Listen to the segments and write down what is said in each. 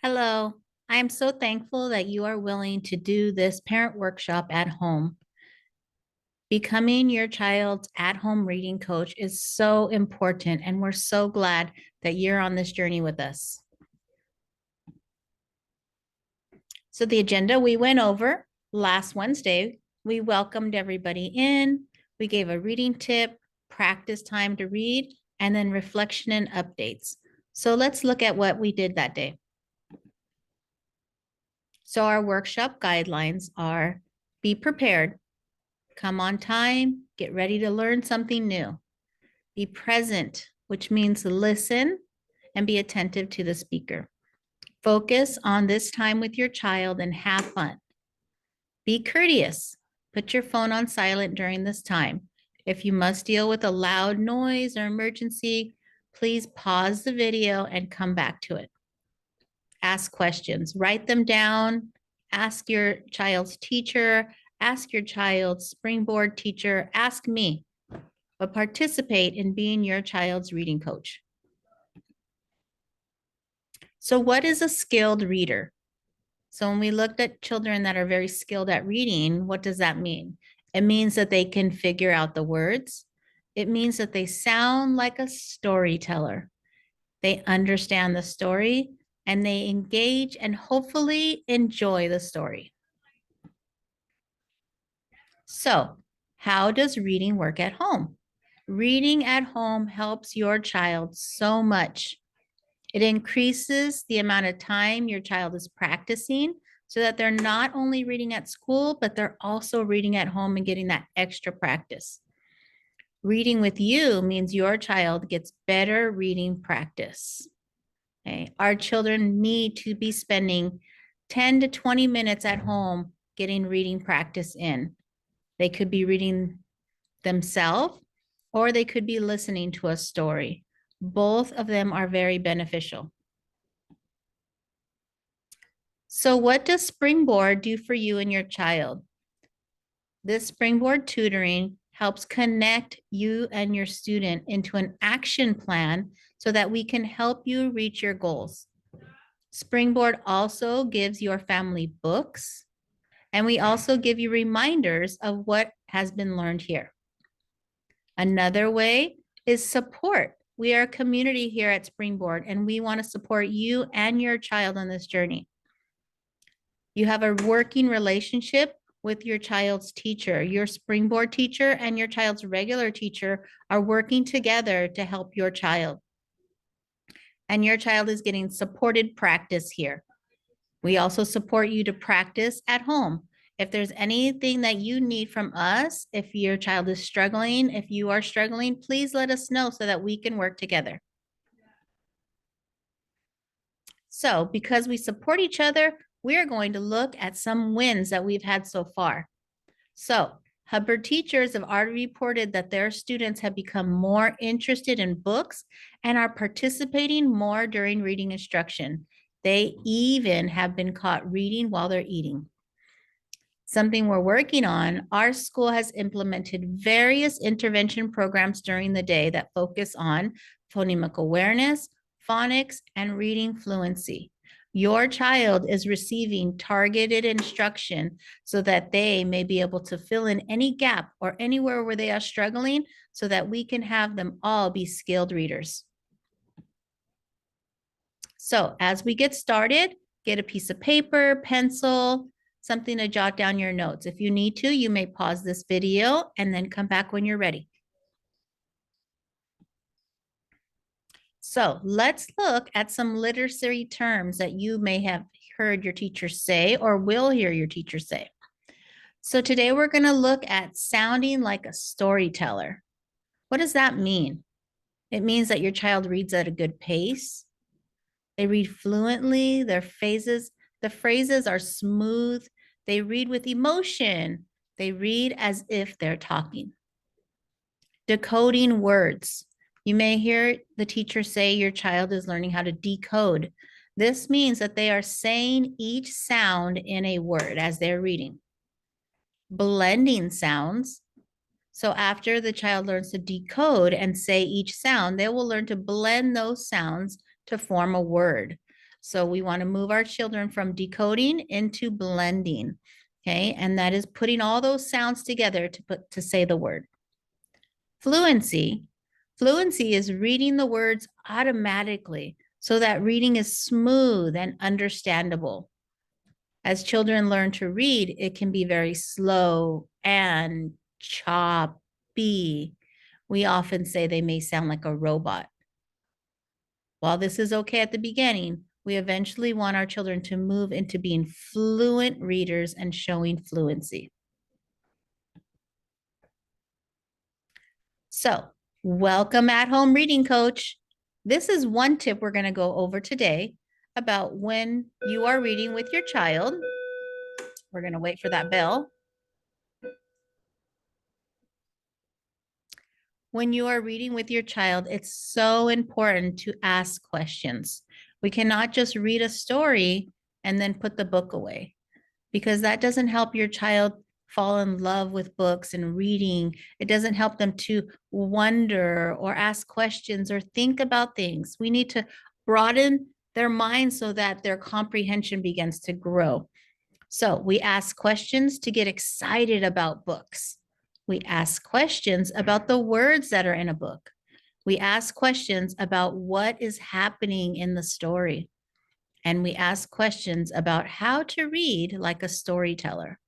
Hello, I am so thankful that you are willing to do this parent workshop at home. Becoming your child's at-home reading coach is so important, and we're so glad that you're on this journey with us. So the agenda we went over last Wednesday, we welcomed everybody in, we gave a reading tip, practice time to read, and then reflection and updates. So let's look at what we did that day. So our workshop guidelines are: be prepared, come on time, get ready to learn something new. Be present, which means listen and be attentive to the speaker. Focus on this time with your child and have fun. Be courteous. Put your phone on silent during this time. If you must deal with a loud noise or emergency, please pause the video and come back to it. Ask questions, write them down, ask your child's teacher, ask your child's Springboard teacher, ask me, but participate in being your child's reading coach. So what is a skilled reader? So when we looked at children that are very skilled at reading, what does that mean? It means that they can figure out the words. It means that they sound like a storyteller. They understand the story and they engage and hopefully enjoy the story. So, how does reading work at home? Reading at home helps your child so much. It increases the amount of time your child is practicing so that they're not only reading at school, but they're also reading at home and getting that extra practice. Reading with you means your child gets better reading practice. Okay. Our children need to be spending 10 to 20 minutes at home getting reading practice in. They could be reading themselves or they could be listening to a story. Both of them are very beneficial. So what does Springboard do for you and your child? This Springboard tutoring helps connect you and your student into an action plan so that we can help you reach your goals. Springboard also gives your family books, and we also give you reminders of what has been learned here. Another way is support. We are a community here at Springboard, and we want to support you and your child on this journey. You have a working relationship with your child's teacher. Your Springboard teacher and your child's regular teacher are working together to help your child. And your child is getting supported practice here. We also support you to practice at home. If there's anything that you need from us, if your child is struggling, if you are struggling, please let us know so that we can work together. So because we support each other, we're going to look at some wins that we've had so far. So Hubbard teachers have already reported that their students have become more interested in books and are participating more during reading instruction. They even have been caught reading while they're eating. Something we're working on, our school has implemented various intervention programs during the day that focus on phonemic awareness, phonics, and reading fluency. Your child is receiving targeted instruction so that they may be able to fill in any gap or anywhere where they are struggling so that we can have them all be skilled readers. So as we get started, get a piece of paper, pencil, something to jot down your notes. If you need to, you may pause this video and then come back when you're ready. So let's look at some literacy terms that you may have heard your teacher say or will hear your teacher say. So today we're going to look at sounding like a storyteller. What does that mean? It means that your child reads at a good pace. They read fluently. The phrases are smooth. They read with emotion. They read as if they're talking. Decoding words. You may hear the teacher say your child is learning how to decode. This means that they are saying each sound in a word as they're reading. Blending sounds. So after the child learns to decode and say each sound, they will learn to blend those sounds to form a word. So we want to move our children from decoding into blending. Okay. And that is putting all those sounds together to say the word. Fluency. Fluency is reading the words automatically so that reading is smooth and understandable. As children learn to read, it can be very slow and choppy. We often say they may sound like a robot. While this is okay at the beginning, we eventually want our children to move into being fluent readers and showing fluency. So, welcome at home reading coach. This is one tip we're going to go over today about when you are reading with your child. We're going to wait for that bell. When you are reading with your child, it's so important to ask questions. We cannot just read a story and then put the book away, because that doesn't help your child fall in love with books and reading. It doesn't help them to wonder or ask questions or think about things. We need to broaden their mind so that their comprehension begins to grow. So we ask questions to get excited about books. We ask questions about the words that are in a book. We ask questions about what is happening in the story. And we ask questions about how to read like a storyteller.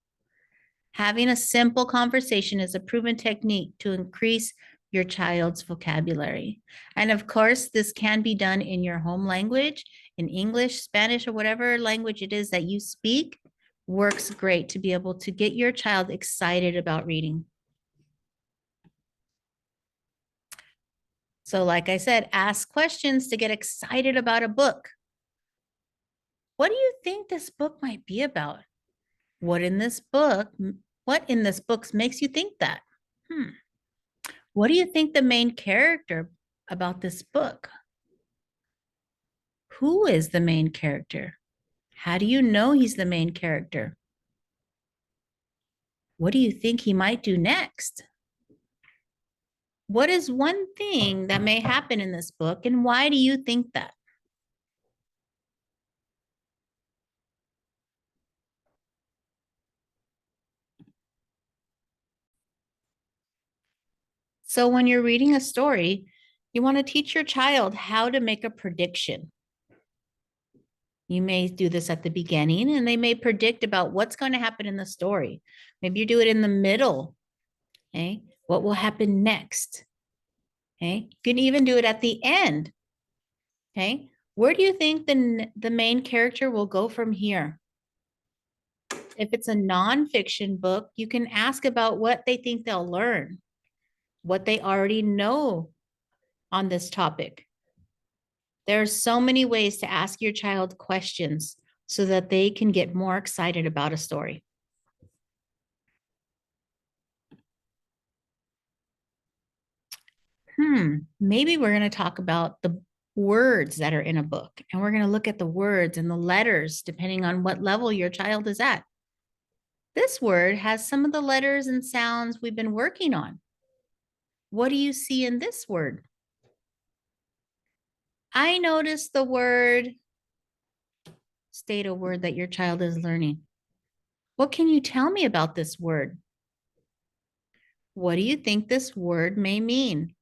Having a simple conversation is a proven technique to increase your child's vocabulary. And of course, this can be done in your home language, in English, Spanish, or whatever language it is that you speak. Works great to be able to get your child excited about reading. So like I said, ask questions to get excited about a book. What do you think this book might be about? What in this book makes you think that? What do you think the main character about this book? Who is the main character? How do you know he's the main character? What do you think he might do next? What is one thing that may happen in this book, and why do you think that? So when you're reading a story, you want to teach your child how to make a prediction. You may do this at the beginning, and they may predict about what's going to happen in the story. Maybe you do it in the middle. Okay. What will happen next? Okay. You can even do it at the end. Okay. Where do you think the main character will go from here? If it's a nonfiction book, you can ask about what they think they'll learn, what they already know on this topic. There are so many ways to ask your child questions so that they can get more excited about a story. Maybe we're going to talk about the words that are in a book, and we're going to look at the words and the letters depending on what level your child is at. This word has some of the letters and sounds we've been working on. What do you see in this word? I noticed the word. State a word that your child is learning. What can you tell me about this word? What do you think this word may mean?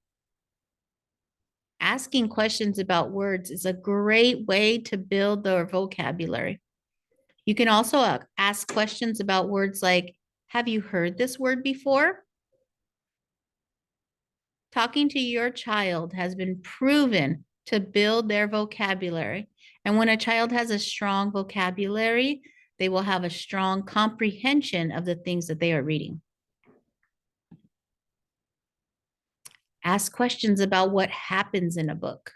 Asking questions about words is a great way to build their vocabulary. You can also ask questions about words like, have you heard this word before? Talking to your child has been proven to build their vocabulary. And when a child has a strong vocabulary, they will have a strong comprehension of the things that they are reading. Ask questions about what happens in a book.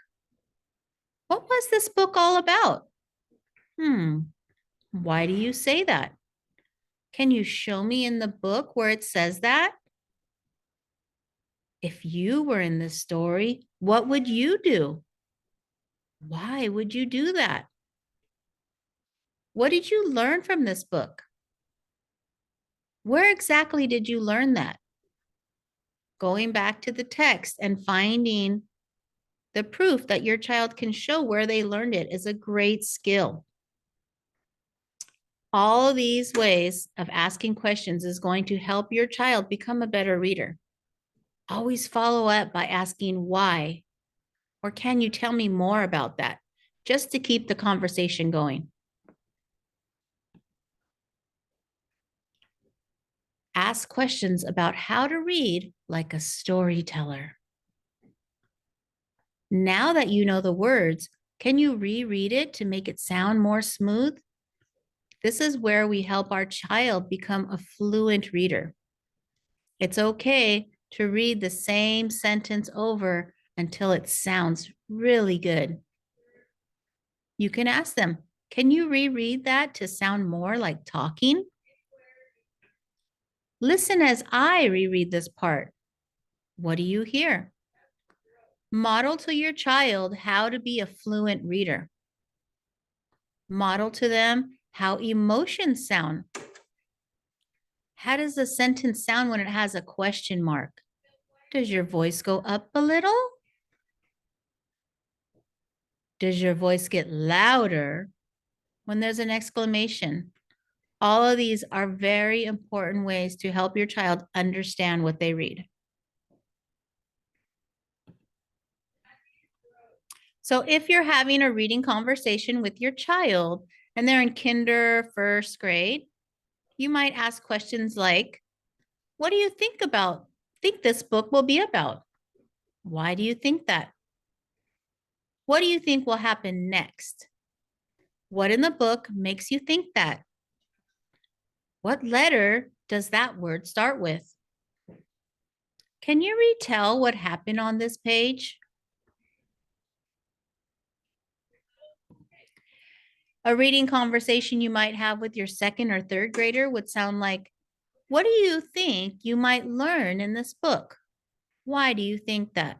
What was this book all about? Why do you say that? Can you show me in the book where it says that? If you were in this story, what would you do? Why would you do that? What did you learn from this book? Where exactly did you learn that? Going back to the text and finding The proof that your child can show where they learned it is a great skill. All of these ways of asking questions is going to help your child become a better reader. Always follow up by asking why, or can you tell me more about that, just to keep the conversation going. Ask questions about how to read like a storyteller. Now that you know the words, can you reread it to make it sound more smooth? This is where we help our child become a fluent reader. It's okay to read the same sentence over until it sounds really good. You can ask them, can you reread that to sound more like talking? Listen as I reread this part. What do you hear? Model to your child how to be a fluent reader. Model to them how emotions sound. How does a sentence sound when it has a question mark? Does your voice go up a little? Does your voice get louder when there's an exclamation? All of these are very important ways to help your child understand what they read. So if you're having a reading conversation with your child and they're in kinder, first grade, you might ask questions like, what do you think this book will be about? Why do you think that? What do you think will happen next? What in the book makes you think that? What letter does that word start with? Can you retell what happened on this page? A reading conversation you might have with your second or third grader would sound like, what do you think you might learn in this book? Why do you think that?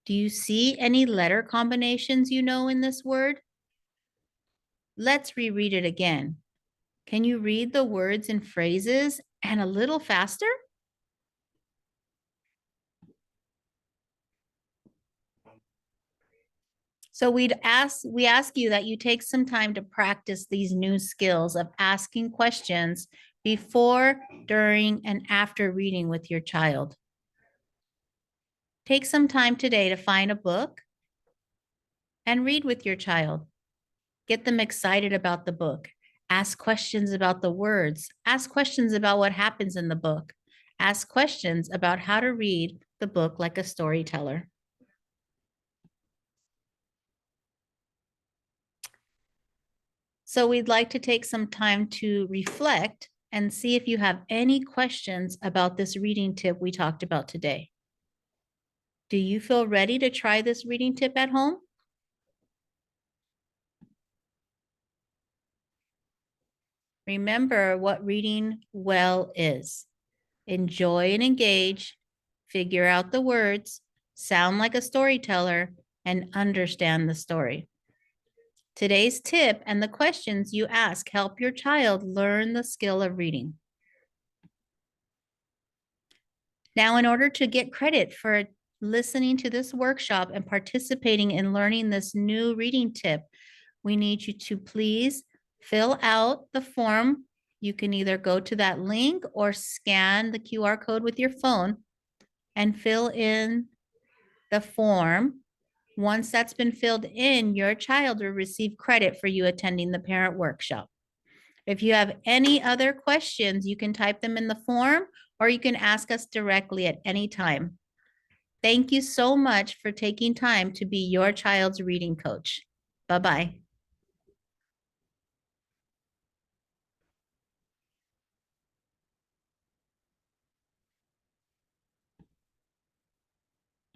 Do you see any letter combinations you know in this word? Let's reread it again. Can you read the words and phrases and a little faster? So we ask you that you take some time to practice these new skills of asking questions before, during, and after reading with your child. Take some time today to find a book and read with your child. Get them excited about the book. Ask questions about the words. Ask questions about what happens in the book. Ask questions about how to read the book like a storyteller. So we'd like to take some time to reflect and see if you have any questions about this reading tip we talked about today. Do you feel ready to try this reading tip at home? Remember what reading well is. Enjoy and engage, figure out the words, sound like a storyteller, and understand the story. Today's tip and the questions you ask help your child learn the skill of reading. Now, in order to get credit for listening to this workshop and participating in learning this new reading tip, we need you to please fill out the form. You can either go to that link or scan the QR code with your phone and fill in the form. Once that's been filled in, your child will receive credit for you attending the parent workshop. If you have any other questions, you can type them in the form or you can ask us directly at any time. Thank you so much for taking time to be your child's reading coach. Bye-bye.